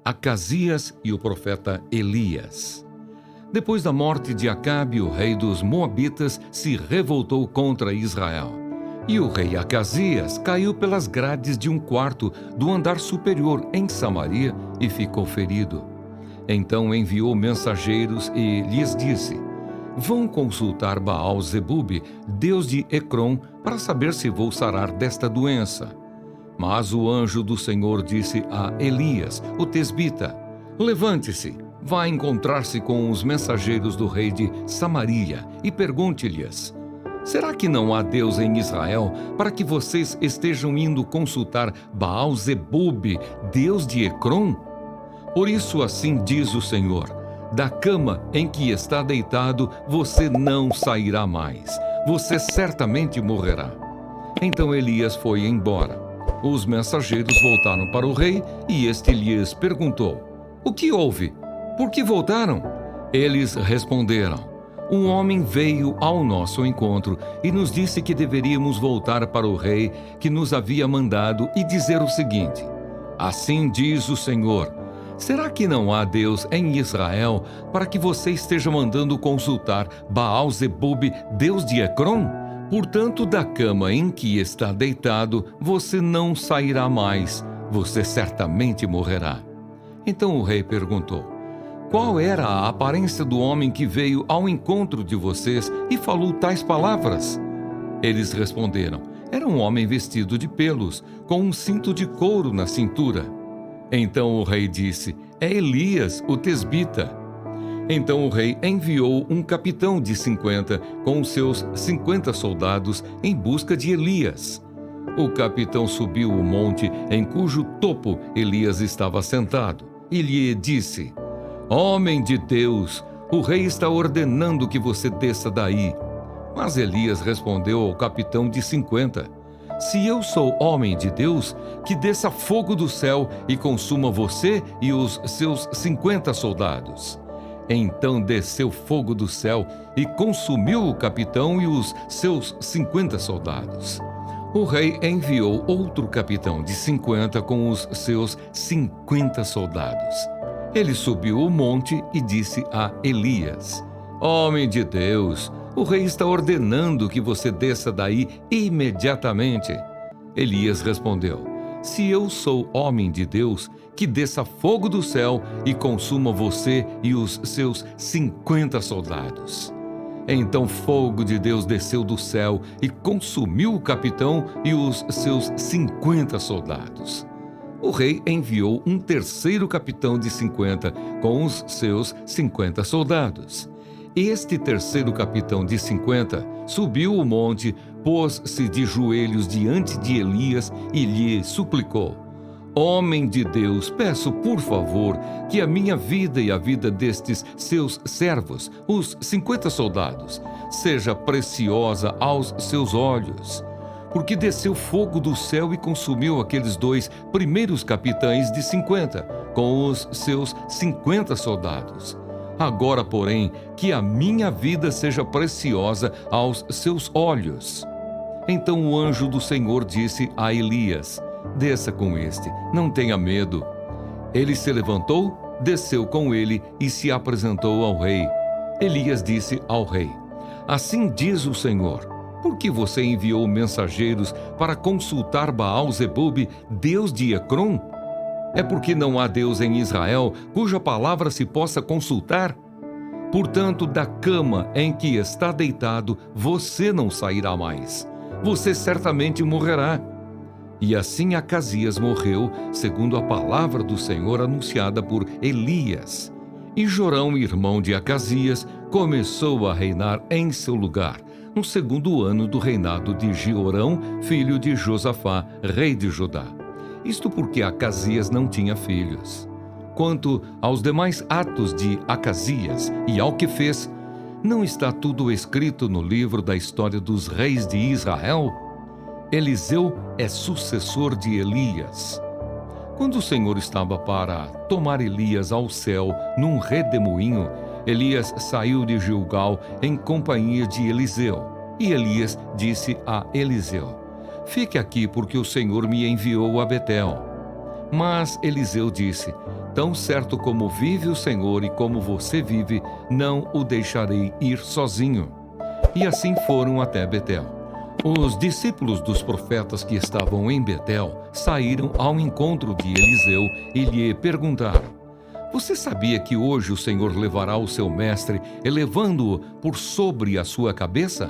Acasias e o profeta Elias. Depois da morte de Acabe, o rei dos Moabitas se revoltou contra Israel. E o rei Acasias caiu pelas grades de um quarto do andar superior em Samaria e ficou ferido. Então enviou mensageiros e lhes disse: vão consultar Baal-zebub, deus de Ecrom, para saber se vou sarar desta doença. Mas o anjo do Senhor disse a Elias, o tesbita: levante-se, vá encontrar-se com os mensageiros do rei de Samaria e pergunte-lhes: será que não há Deus em Israel para que vocês estejam indo consultar Baal-zebub, deus de Ecrom? Por isso assim diz o Senhor: da cama em que está deitado você não sairá mais, você certamente morrerá. Então Elias foi embora. Os mensageiros voltaram para o rei e este lhes perguntou: o que houve? Por que voltaram? Eles responderam: um homem veio ao nosso encontro e nos disse que deveríamos voltar para o rei que nos havia mandado e dizer o seguinte: assim diz o Senhor: será que não há Deus em Israel para que você esteja mandando consultar Baal-zebub, deus de Ecrom? Portanto, da cama em que está deitado, você não sairá mais, você certamente morrerá. Então o rei perguntou: qual era a aparência do homem que veio ao encontro de vocês e falou tais palavras? Eles responderam: era um homem vestido de pelos, com um cinto de couro na cintura. Então o rei disse: é Elias, o tesbita. Então o rei enviou um capitão de 50 com os seus 50 soldados em busca de Elias. O capitão subiu o monte em cujo topo Elias estava sentado e lhe disse: homem de Deus, o rei está ordenando que você desça daí. Mas Elias respondeu ao capitão de 50: se eu sou homem de Deus, que desça fogo do céu e consuma você e os seus 50 soldados. Então desceu fogo do céu e consumiu o capitão e os seus 50 soldados. O rei enviou outro capitão de 50 com os seus 50 soldados. Ele subiu o monte e disse a Elias: homem de Deus, o rei está ordenando que você desça daí imediatamente. Elias respondeu: se eu sou homem de Deus, que desça fogo do céu e consuma você e os seus 50 soldados. Então fogo de Deus desceu do céu e consumiu o capitão e os seus 50 soldados. O rei enviou um terceiro capitão de 50 com os seus 50 soldados. Este terceiro capitão de 50 subiu o monte, pôs-se de joelhos diante de Elias e lhe suplicou: homem de Deus, peço por favor que a minha vida e a vida destes seus servos, os 50 soldados, seja preciosa aos seus olhos. Porque desceu fogo do céu e consumiu aqueles dois primeiros capitães de 50, com os seus 50 soldados. Agora, porém, que a minha vida seja preciosa aos seus olhos. Então o anjo do Senhor disse a Elias: desça com este, não tenha medo. Ele se levantou, desceu com ele e se apresentou ao rei. Elias disse ao rei: assim diz o Senhor: por que você enviou mensageiros para consultar Baal-zebub, deus de Ecrom? É porque não há Deus em Israel cuja palavra se possa consultar? Portanto, da cama em que está deitado, você não sairá mais. Você certamente morrerá. E assim Acasias morreu, segundo a palavra do Senhor anunciada por Elias. E Jorão, irmão de Acasias, começou a reinar em seu lugar, no segundo ano do reinado de Jeorão, filho de Josafá, rei de Judá. Isto porque Acasias não tinha filhos. Quanto aos demais atos de Acasias e ao que fez, não está tudo escrito no livro da história dos reis de Israel? Eliseu é sucessor de Elias. Quando o Senhor estava para tomar Elias ao céu num redemoinho, Elias saiu de Gilgal em companhia de Eliseu. E Elias disse a Eliseu: fique aqui porque o Senhor me enviou a Betel. Mas Eliseu disse: tão certo como vive o Senhor e como você vive, não o deixarei ir sozinho. E assim foram até Betel. Os discípulos dos profetas que estavam em Betel saíram ao encontro de Eliseu e lhe perguntaram: você sabia que hoje o Senhor levará o seu mestre, elevando-o por sobre a sua cabeça?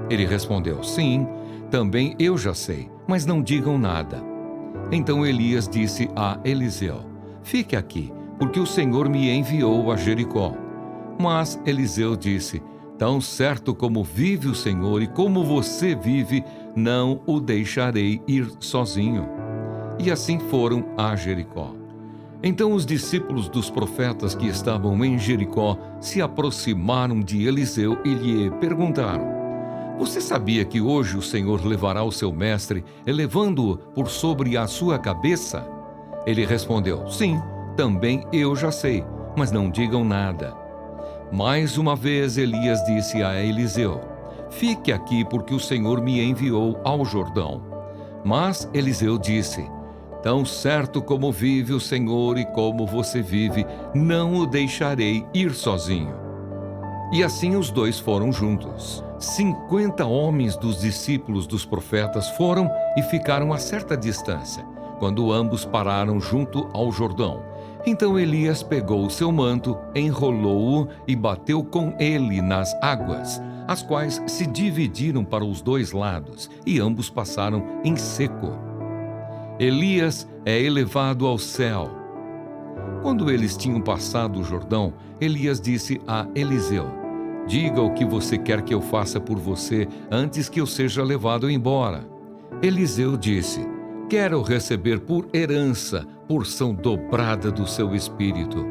Ele respondeu: sim, também eu já sei, mas não digam nada. Então Elias disse a Eliseu: fique aqui, porque o Senhor me enviou a Jericó. Mas Eliseu disse: tão certo como vive o Senhor e como você vive, não o deixarei ir sozinho. E assim foram a Jericó. Então os discípulos dos profetas que estavam em Jericó se aproximaram de Eliseu e lhe perguntaram: você sabia que hoje o Senhor levará o seu mestre, elevando-o por sobre a sua cabeça? Ele respondeu: sim, também eu já sei, mas não digam nada. Mais uma vez Elias disse a Eliseu: fique aqui, porque o Senhor me enviou ao Jordão. Mas Eliseu disse: tão certo como vive o Senhor e como você vive, não o deixarei ir sozinho. E assim os dois foram juntos. 50 homens dos discípulos dos profetas foram e ficaram a certa distância, quando ambos pararam junto ao Jordão. Então Elias pegou o seu manto, enrolou-o e bateu com ele nas águas, as quais se dividiram para os dois lados, e ambos passaram em seco. Elias é elevado ao céu. Quando eles tinham passado o Jordão, Elias disse a Eliseu: diga o que você quer que eu faça por você antes que eu seja levado embora. Eliseu disse: quero receber por herança porção dobrada do seu espírito.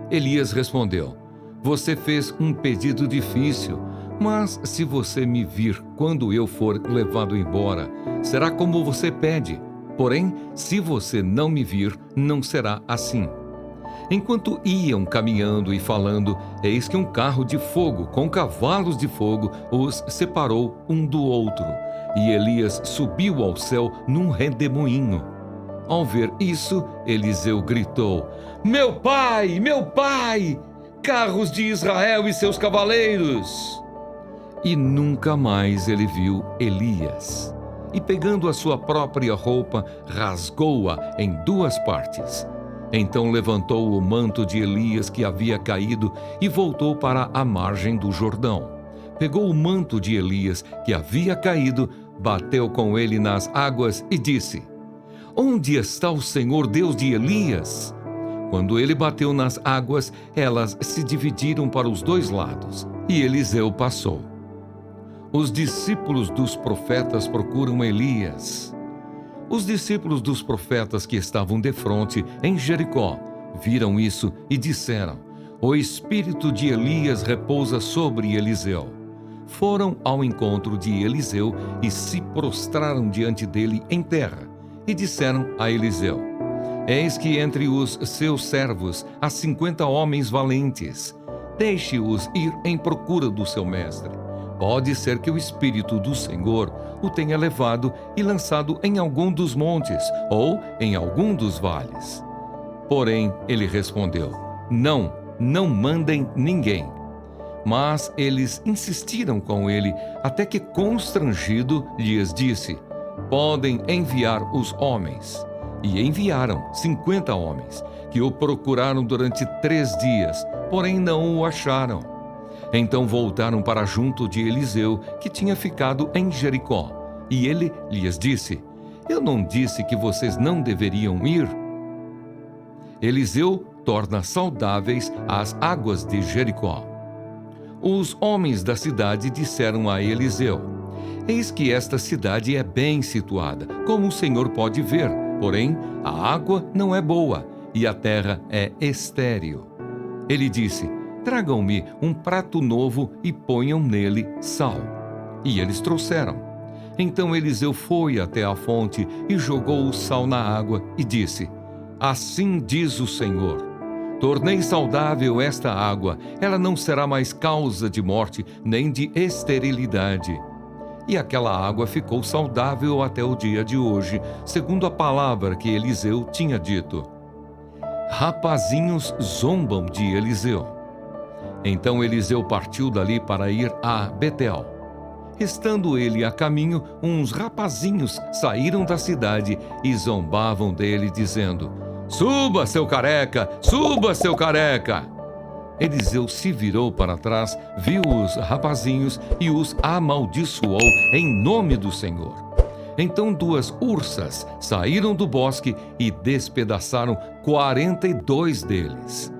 Elias respondeu: você fez um pedido difícil, mas se você me vir quando eu for levado embora, será como você pede. Porém, se você não me vir, não será assim. Enquanto iam caminhando e falando, eis que um carro de fogo com cavalos de fogo os separou um do outro, e Elias subiu ao céu num redemoinho. Ao ver isso, Eliseu gritou: meu pai, carros de Israel e seus cavaleiros! E nunca mais ele viu Elias. E pegando a sua própria roupa, rasgou-a em duas partes. Então levantou o manto de Elias que havia caído e voltou para a margem do Jordão. Pegou o manto de Elias que havia caído, bateu com ele nas águas e disse: onde está o Senhor Deus de Elias? Quando ele bateu nas águas, elas se dividiram para os dois lados, e Eliseu passou. Os discípulos dos profetas procuram Elias. Os discípulos dos profetas que estavam defronte em Jericó viram isso e disseram: o espírito de Elias repousa sobre Eliseu. Foram ao encontro de Eliseu e se prostraram diante dele em terra, e disseram a Eliseu: eis que entre os seus servos há 50 homens valentes. Deixe-os ir em procura do seu mestre. Pode ser que o Espírito do Senhor o tenha levado e lançado em algum dos montes ou em algum dos vales. Porém, ele respondeu: não mandem ninguém. Mas eles insistiram com ele, até que, constrangido, lhes disse: podem enviar os homens. E enviaram 50 homens, que o procuraram durante 3 dias, porém não o acharam. Então voltaram para junto de Eliseu, que tinha ficado em Jericó. E ele lhes disse: eu não disse que vocês não deveriam ir? Eliseu torna saudáveis as águas de Jericó. Os homens da cidade disseram a Eliseu: eis que esta cidade é bem situada, como o Senhor pode ver, porém a água não é boa e a terra é estéril. Ele disse: tragam-me um prato novo e ponham nele sal. E eles trouxeram. Então Eliseu foi até a fonte e jogou o sal na água e disse: assim diz o Senhor: tornei saudável esta água, ela não será mais causa de morte nem de esterilidade. E aquela água ficou saudável até o dia de hoje, segundo a palavra que Eliseu tinha dito. Rapazinhos zombam de Eliseu. Então Eliseu partiu dali para ir a Betel. Estando ele a caminho, uns rapazinhos saíram da cidade e zombavam dele, dizendo: Suba, seu careca! Suba, seu careca! Eliseu se virou para trás, viu os rapazinhos e os amaldiçoou em nome do Senhor. Então 2 ursas saíram do bosque e despedaçaram 42 deles.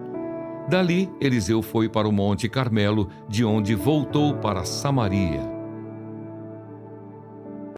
Dali, Eliseu foi para o Monte Carmelo, de onde voltou para Samaria.